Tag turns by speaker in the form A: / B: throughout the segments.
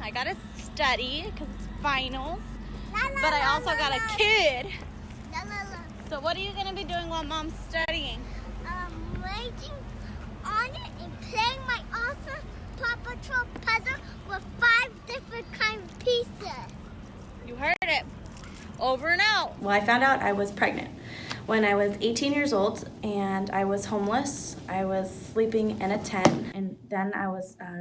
A: I gotta study because it's finals, but I also got a kid. So what are you gonna be doing while mom's studying?
B: Waiting on it and playing my awesome Paw Patrol puzzle with 5 different kind of pieces.
A: You heard it. Over and out.
C: Well, I found out I was pregnant when I was 18 years old, and I was homeless. I was sleeping in a tent, and then I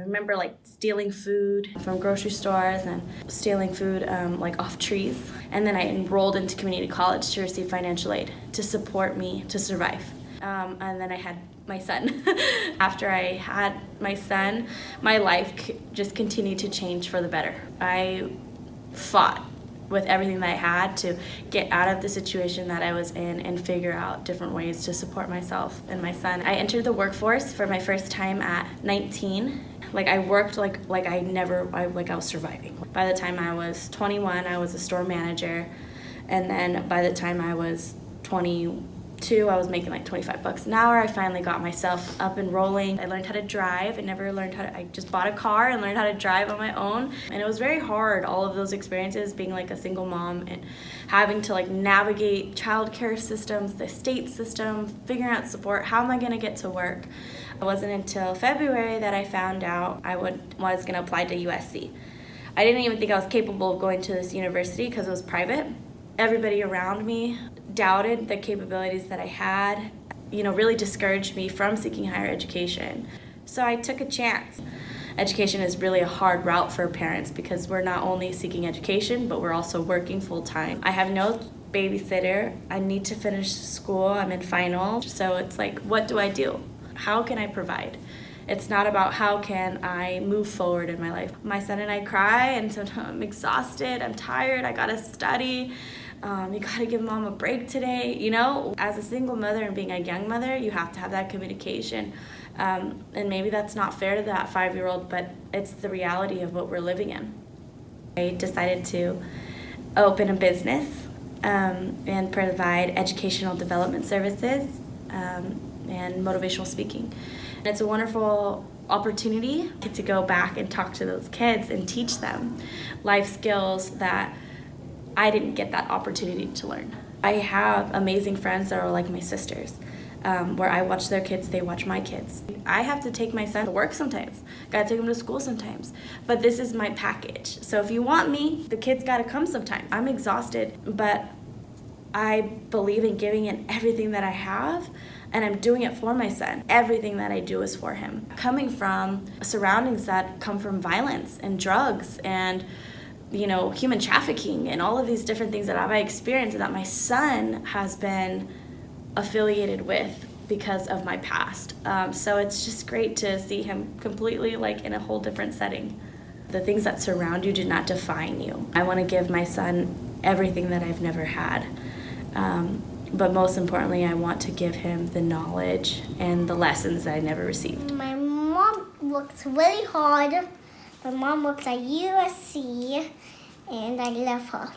C: remember stealing food from grocery stores and stealing food off trees. And then I enrolled into community college to receive financial aid to support me to survive. And then I had my son. After I had my son, my life just continued to change for the better. I fought with everything that I had to get out of the situation that I was in and figure out different ways to support myself and my son. I entered the workforce for my first time at 19. I worked like I was surviving. By the time I was 21, I was a store manager, and then by the time I was 22, I was making $25 an hour. I finally got myself up and rolling. I learned how to drive. I just bought a car and learned how to drive on my own. And it was very hard, all of those experiences, being a single mom and having to navigate childcare systems, the state system, figuring out support. How am I gonna get to work? It wasn't until February that I found out I was gonna apply to USC. I didn't even think I was capable of going to this university because it was private. Everybody around me doubted the capabilities that I had, really discouraged me from seeking higher education. So I took a chance. Education is really a hard route for parents because we're not only seeking education, but we're also working full time. I have no babysitter. I need to finish school. I'm in final. So it's what do I do? How can I provide? It's not about how can I move forward in my life. My son and I cry, and sometimes I'm exhausted, I'm tired, I gotta study. You gotta give mom a break today, As a single mother and being a young mother, you have to have that communication. And maybe that's not fair to that 5-year-old, but it's the reality of what we're living in. I decided to open a business and provide educational development services and motivational speaking. And it's a wonderful opportunity to go back and talk to those kids and teach them life skills that I didn't get that opportunity to learn. I have amazing friends that are like my sisters, where I watch their kids, they watch my kids. I have to take my son to work sometimes, gotta take him to school sometimes, but this is my package. So if you want me, the kids gotta come sometime. I'm exhausted, but I believe in giving in everything that I have, and I'm doing it for my son. Everything that I do is for him. Coming from surroundings that come from violence and drugs and human trafficking and all of these different things that I've experienced that my son has been affiliated with because of my past. So it's just great to see him completely in a whole different setting. The things that surround you do not define you. I want to give my son everything that I've never had. But most importantly, I want to give him the knowledge and the lessons that I never received.
B: My mom works really hard. My mom works at USC, and I love her.